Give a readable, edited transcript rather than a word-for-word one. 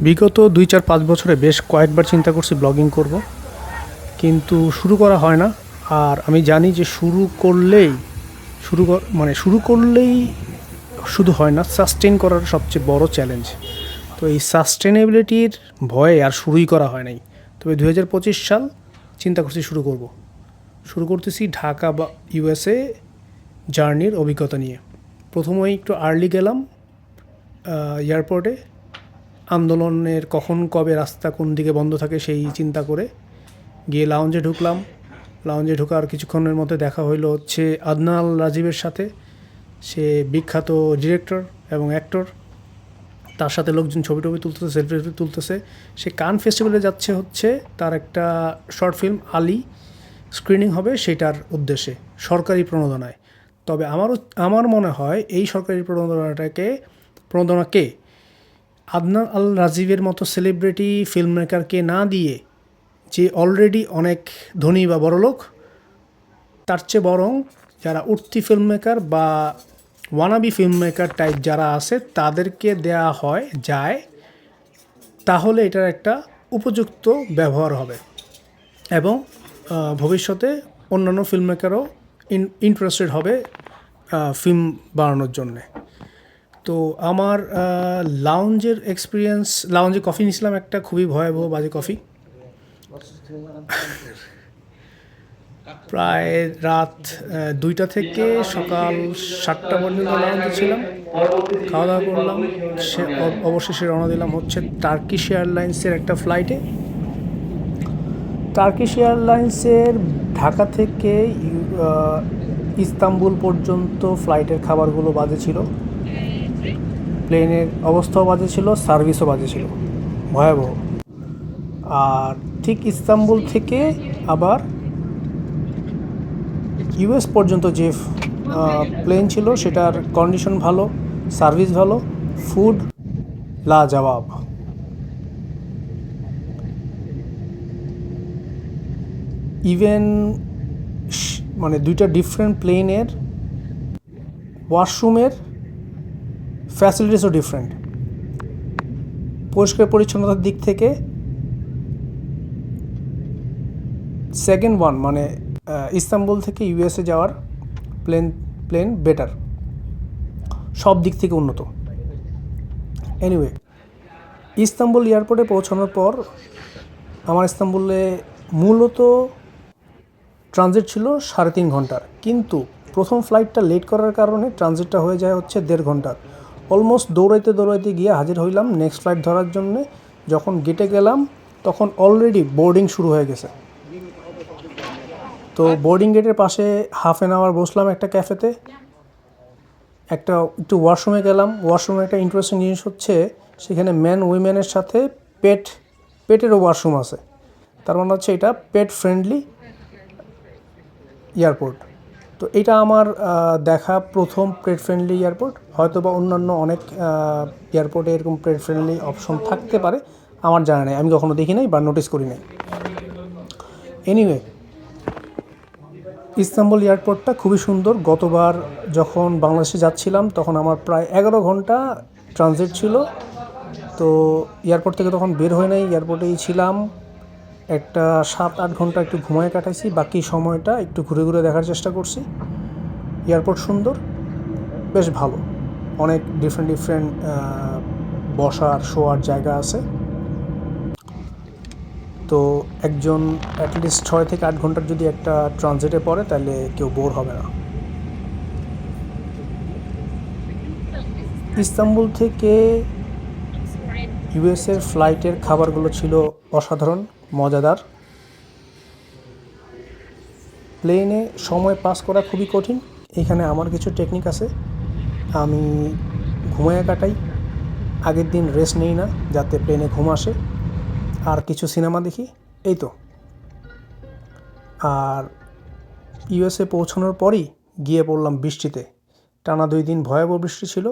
বিগত ২-৪-৫ বছরে বেশ কয়েকবার চিন্তা করছি ব্লগিং করব, কিন্তু শুরু করা হয় না। আর আমি জানি যে শুরু করলেই শুধু হয় না, সাস্টেন করার সবচেয়ে বড় চ্যালেঞ্জ। তো এই সাস্টেনেবিলিটির ভয়ে আর শুরুই করা হয় নাই। তবে ২০২৫ সাল চিন্তা করছি শুরু করতেছি ঢাকা বা ইউএসএ জার্নির অভিজ্ঞতা নিয়ে। প্রথমেই একটু আর্লি গেলাম এয়ারপোর্টে, আন্দোলনের কখন কবে রাস্তা কোন দিকে বন্ধ থাকে সেই চিন্তা করে গিয়ে লাউঞ্জে ঢুকলাম। লাউঞ্জে ঢোকার কিছুক্ষণের মধ্যে দেখা হইলো হচ্ছে আদনান আল রাজীবের সাথে। সে বিখ্যাত ডিরেক্টর এবং অ্যাক্টর। তার সাথে লোকজন ছবি টবি তুলতেছে, সেলফি তুলতেছে। সে কান ফেস্টিভ্যালে যাচ্ছে হচ্ছে তার একটা শর্ট ফিল্ম আলী স্ক্রিনিং হবে, সেটার উদ্দেশ্যে সরকারি প্রণোদনায়। তবে আমার মনে হয় এই সরকারি প্রণোদনাকে আদনান আল রাজীবের মতো সেলিব্রিটি ফিল্ম মেকারকে না দিয়ে, যে অলরেডি অনেক ধনী বা বড়লোক, তার চেয়ে বরং যারা উঠতি ফিল্ম মেকার বা ওয়ানাবি ফিল্ম মেকার টাইপ যারা আছে তাদেরকে দেয়া যায়, তাহলে এটার একটা উপযুক্ত ব্যবহার হবে এবং ভবিষ্যতে অন্যান্য ফিল্ম মেকারও ইন্টারেস্টেড হবে ফিল্ম বানানোর জন্যে। তো আমার লাউঞ্জে কফি নিয়েছিলাম, একটা খুবই ভয়াবহ বাজে কফি। প্রায় রাত 2টা থেকে সকাল 7টা পর্যন্ত লাউঞ্জে ছিলাম, খাওয়া দাওয়া করলাম। অবশেষে রওনা দিলাম হচ্ছে টার্কিশ এয়ারলাইন্সের একটা ফ্লাইটে। টার্কিশ এয়ারলাইন্সের ঢাকা থেকে ইস্তাম্বুল পর্যন্ত ফ্লাইটের খাবারগুলো বাজে ছিল, প্লেনের অবস্থাও বাজে ছিল, সার্ভিসও বাজে ছিল, ভয়াবহ। আর ঠিক ইস্তাম্বুল থেকে আবার ইউএস পর্যন্ত যে প্লেন ছিল সেটার কন্ডিশন ভালো, সার্ভিস ভালো, ফুড লাজবাব। ইভেন মানে দুইটা ডিফারেন্ট প্লেনের ওয়াশরুমের ফ্যাসিলিটিসও ডিফারেন্ট। পরিষ্কার পরিচ্ছন্নতার দিক থেকে সেকেন্ড ওয়ান মানে ইস্তাম্বুল থেকে ইউএসএ যাওয়ার প্লেন বেটার, সব দিক থেকে উন্নত। এনিওয়ে, ইস্তাম্বুল এয়ারপোর্টে পৌঁছানোর পর আমার ইস্তাম্বুলে মূলত ট্রানজিট ছিল 3.5 ঘন্টার, কিন্তু প্রথম ফ্লাইটটা লেট করার কারণে ট্রানজিটটা হয়ে যায় হচ্ছে 1.5 ঘন্টার। অলমোস্ট দৌড়াইতে গিয়ে হাজির হইলাম নেক্সট ফ্লাইট ধরার জন্যে। যখন গেটে গেলাম তখন অলরেডি বোর্ডিং শুরু হয়ে গেছে। তো বোর্ডিং গেটের পাশে হাফ অ্যান আওয়ার বসলাম একটা ক্যাফেতে, একটু ওয়াশরুমে গেলাম। ওয়াশরুমে একটা ইন্টারেস্টিং জিনিস হচ্ছে সেখানে ম্যান উইমেনের সাথে পেটেরও ওয়াশরুম আছে। তার মানে হচ্ছে এটা পেট ফ্রেন্ডলি এয়ারপোর্ট। তো এটা আমার দেখা প্রথম পেট ফ্রেন্ডলি এয়ারপোর্ট। হয়তো বা অন্যান্য অনেক এয়ারপোর্টে এরকম পেট ফ্রেন্ডলি অপশন থাকতে পারে, আমার জানা নেই, আমি কখনো দেখি নাই বা নোটিস করি নাই। এনিওয়ে, ইস্তাম্বুল এয়ারপোর্টটা খুবই সুন্দর। গতবার যখন বাংলাদেশে যাচ্ছিলাম তখন আমার প্রায় 11 ঘন্টা ট্রানজিট ছিল। তো এয়ারপোর্ট থেকে তখন বের হয়ে নাই, এয়ারপোর্টেই ছিলাম। একটা 7-8 ঘন্টা একটু ঘুমায় কাটাইছি, বাকি সময়টা একটু ঘুরে ঘুরে দেখার চেষ্টা করছি। এয়ারপোর্ট সুন্দর, বেশ ভালো, অনেক ডিফারেন্ট বসার শোয়ার জায়গা আছে। তো একজন অ্যাটলিস্ট 6 থেকে 8 ঘন্টার যদি একটা ট্রানজিটে পড়ে তাহলে কেউ বোর হবে না। ইস্তাম্বুল থেকে ইউএসের ফ্লাইটের খাবারগুলো ছিল অসাধারণ মজাদার। প্লেনে সময় পাস করা খুবই কঠিন। এখানে আমার কিছু টেকনিক আছে। আমি ঘুমায় কাটাই, আগের দিন রেস্ট নেই না যাতে প্লেনে ঘুম আসে, আর কিছু সিনেমা দেখি, এই তো। আর ইউএসএ পৌঁছানোর পরই গিয়ে পড়লাম বৃষ্টিতে। টানা 2 দিন ভয়াবহ বৃষ্টি ছিল।